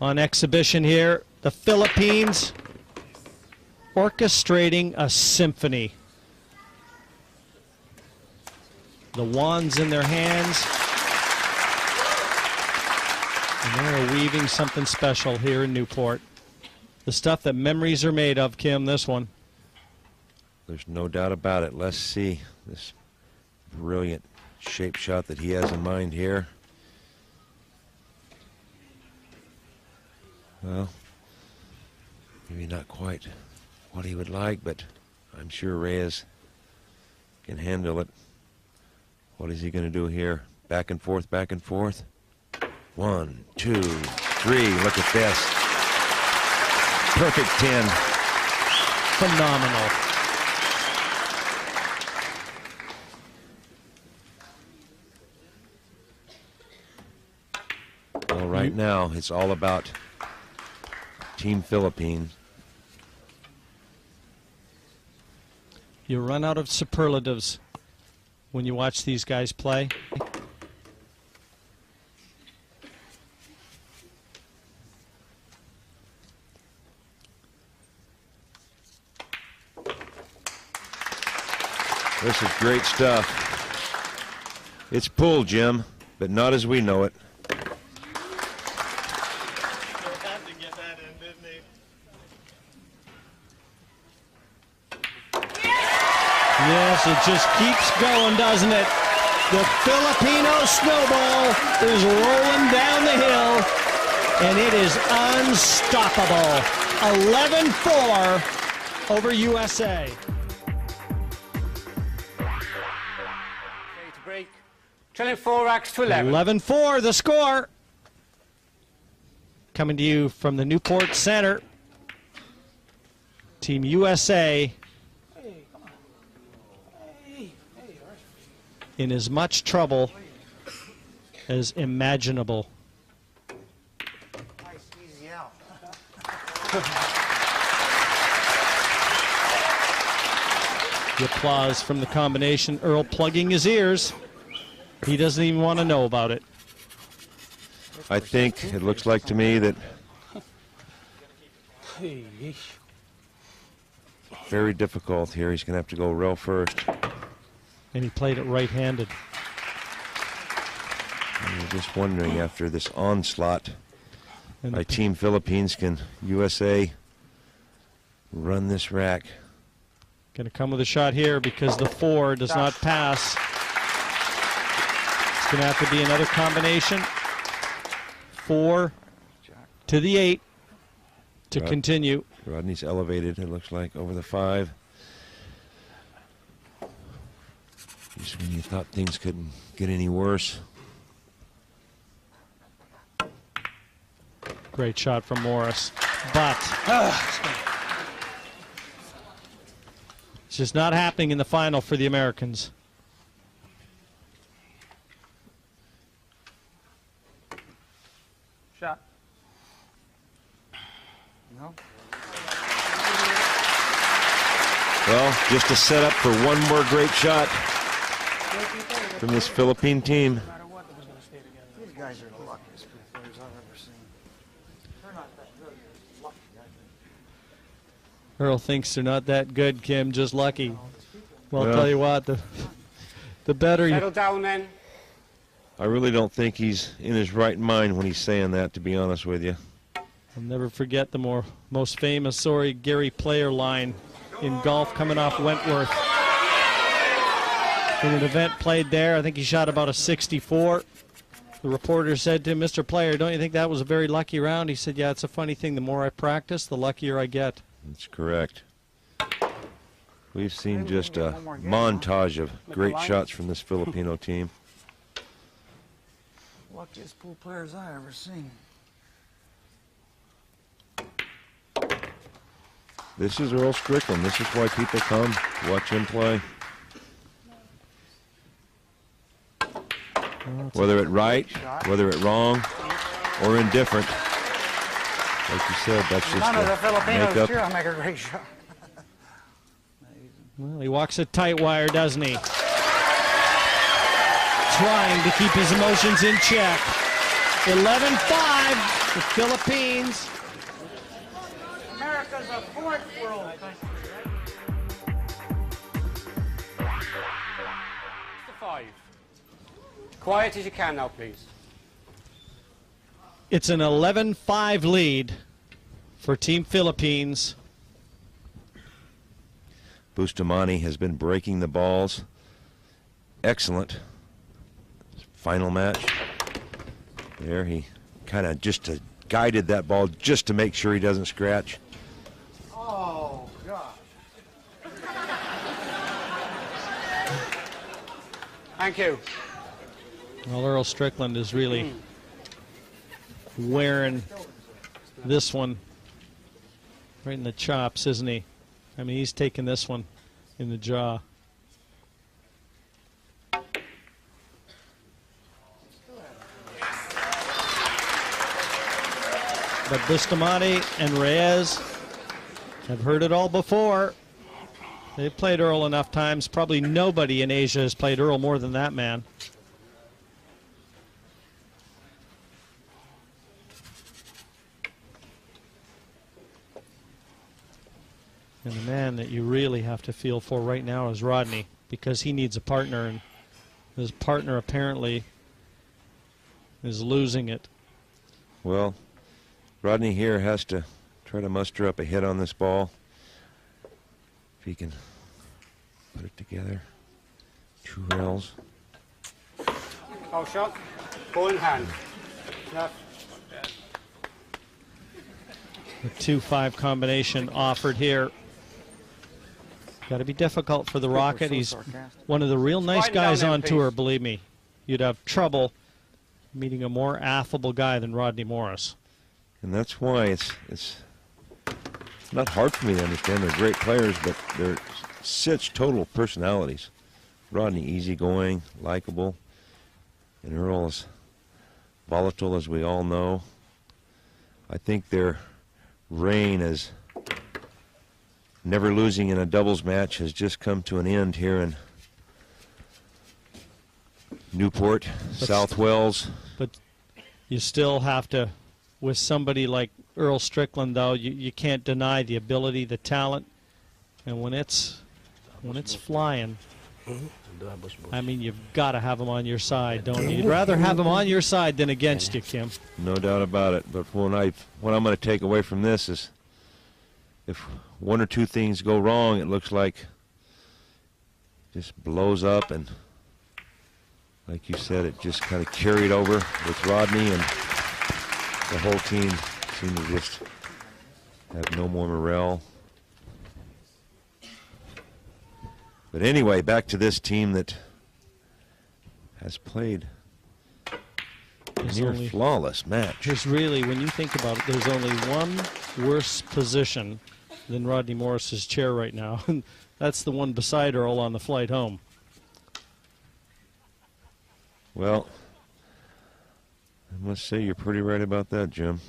On exhibition here, the Philippines orchestrating a symphony. The wands in their hands, and they're weaving something special here in Newport. The stuff that memories are made of, Kim, this one. There's no doubt about it. Let's see this brilliant shape shot that he has in mind here. Well, maybe not quite what he would like, but I'm sure Reyes can handle it. What is he going to do here? Back and forth, back and forth. 1, 2, 3. Look at this. Perfect 10. Phenomenal. Well, right now, it's all about Team Philippines. You run out of superlatives when you watch these guys play. This is great stuff. It's pulled, Jim, but not as we know it. Yes, it just keeps going, doesn't it? The Filipino snowball is rolling down the hill, and it is unstoppable. 11-4 over USA. Break. Trailing 4 racks to 11. 11-4, the score. Coming to you from the Newport Center. Team USA in as much trouble as imaginable. Nice, easy out. The applause from the combination. Earl plugging his ears. He doesn't even want to know about it. I think it looks like to me that very difficult here. He's going to have to go rail first. And he played it right-handed. I'm just wondering, after this onslaught by Team Philippines, can USA run this rack? Going to come with a shot here because the 4 does not pass. It's going to have to be another combination. 4 to the 8 to continue. Rodney's elevated, it looks like, over the 5. Just when you thought things couldn't get any worse. Great shot from Morris, but it's just not happening in the final for the Americans. Shot. No. Well, just a setup for one more great shot from this Philippine team. These guys are the luckiest players I've ever seen. They're not that good. They're lucky, I think. Earl thinks they're not that good, Kim, just lucky. Well, I'll tell you what, the better you... Settle down, then. I really don't think he's in his right mind when he's saying that, to be honest with you. I'll never forget the most famous Gary Player line in golf coming off Wentworth. In an event played there, I think he shot about a 64. The reporter said to him, "Mr. Player, don't you think that was a very lucky round?" He said, "Yeah, it's a funny thing. The more I practice, the luckier I get." That's correct. We've seen just a montage of great shots from this Filipino team. Luckiest pool players I ever seen. This is Earl Strickland. This is why people come to watch him play. Whether it right, whether it wrong, or indifferent. Like you said, that's just None of the Filipinos makeup. here make a great shot. Well, he walks a tight wire, doesn't he? Trying to keep his emotions in check. 11-5, the Philippines. America's a fourth world country. To 5. Quiet as you can now, please. It's an 11-5 lead for Team Philippines. Bustamante has been breaking the balls. Excellent. Final match. There, he kind of just guided that ball just to make sure he doesn't scratch. Oh, gosh. Thank you. Well, Earl Strickland is really wearing this one right in the chops, isn't he? I mean, he's taking this one in the jaw. But Bustamante and Reyes have heard it all before. They've played Earl enough times. Probably nobody in Asia has played Earl more than that man. And the man that you really have to feel for right now is Rodney, because he needs a partner, and his partner apparently is losing it. Well, Rodney here has to try to muster up a hit on this ball. If he can put it together. 2 rails. Foul shot. Ball in hand. Left. The 2-5 combination offered here. Got to be difficult for the Rocket. He's one of the real nice guys on tour, believe me. You'd have trouble meeting a more affable guy than Rodney Morris. And that's why it's not hard for me to understand. They're great players, but they're such total personalities. Rodney easygoing, likable, and Earl is volatile, as we all know. I think their reign as never losing in a doubles match has just come to an end here in Newport, South Wales. But you still have to, with somebody like Earl Strickland, though, you can't deny the ability, the talent, and when it's flying, I mean, you've got to have him on your side, don't you? You'd rather have him on your side than against you, Kim. No doubt about it. But what I'm going to take away from this is, if 1 or 2 things go wrong, it looks like it just blows up, and like you said, it just kind of carried over with Rodney, and the whole team seemed to just have no more morale. But anyway, back to this team that has played a near flawless match. There's really, when you think about it, there's only one worse position than Rodney Morris's chair right now, and that's the one beside Earl on the flight home. Well, I must say you're pretty right about that, Jim.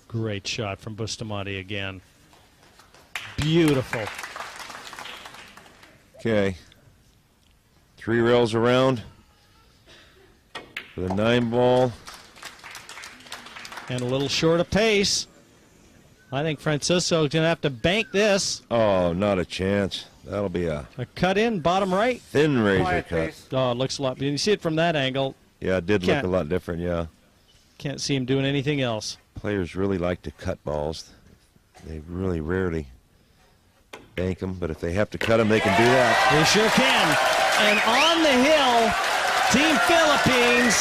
Great shot from Bustamante again. Beautiful. Okay. 3 rails around for the 9 ball. And a little short of pace. I think Francisco's going to have to bank this. Oh, not a chance. That'll be a cut in, bottom right. Thin razor cut. Oh, it looks a lot. You see it from that angle. Yeah, it did look a lot different, yeah. Can't see him doing anything else. Players really like to cut balls. They really rarely bank them, but if they have to cut them, they can do that. They sure can. And on the hill, Team Philippines,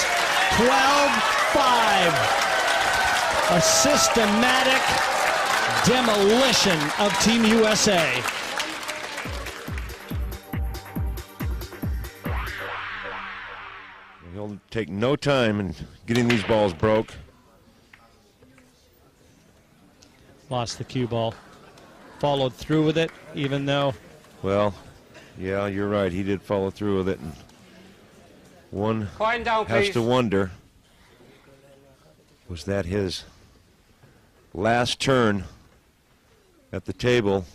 12-5. A systematic demolition of Team USA. He'll take no time in getting these balls broke. Lost the cue ball. Followed through with it, even though... Well, yeah, you're right. He did follow through with it. And one has to wonder, was that his last turn at the table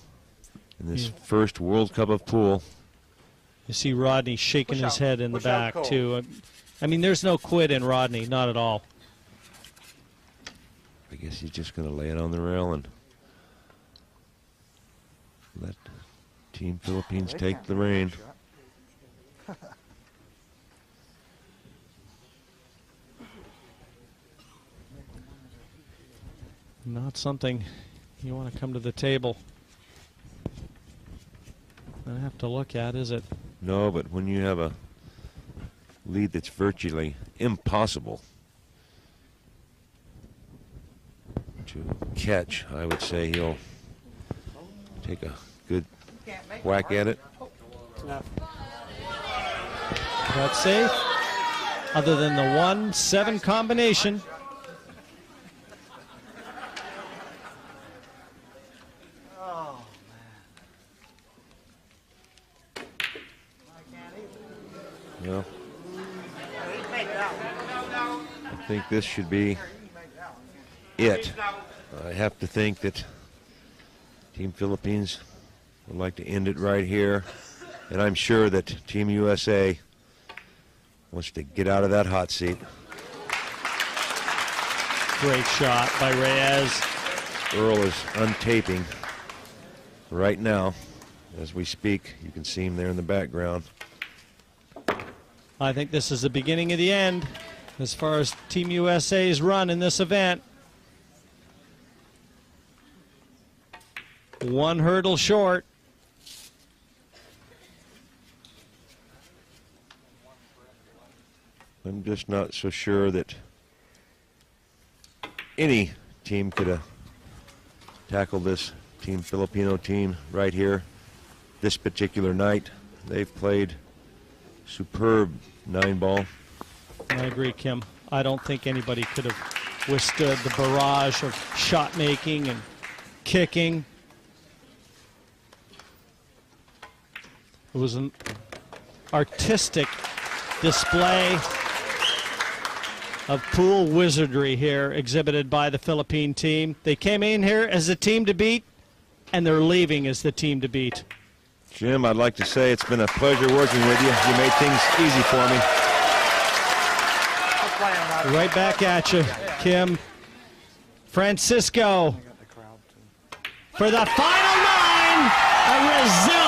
in this first World Cup of pool? You see Rodney shaking his head in the back, Cole. too. I mean, there's no quit in Rodney, not at all. I guess he's just going to lay it on the rail and let Team Philippines take the reign. Not something you want to come to the table and have to look at, is it? No, but when you have a lead that's virtually impossible to catch, I would say he'll take a good whack at it. That's safe. Other than the 1-7 combination. Well, I think this should be it. I have to think that Team Philippines would like to end it right here, and I'm sure that Team USA wants to get out of that hot seat. Great shot by Reyes. Earl is untaping right now as we speak. You can see him there in the background. I think this is the beginning of the end as far as Team USA's run in this event. One hurdle short. I'm just not so sure that any team could have tackled this Team Filipino team right here this particular night. They've played superb 9-ball. I agree, Kim. I don't think anybody could have withstood the barrage of shot making and kicking. It was an artistic display of pool wizardry here exhibited by the Philippine team. They came in here as the team to beat, and they're leaving as the team to beat. Jim, I'd like to say it's been a pleasure working with you. You made things easy for me. Right back at you, Kim. Francisco for the final 9. A resounding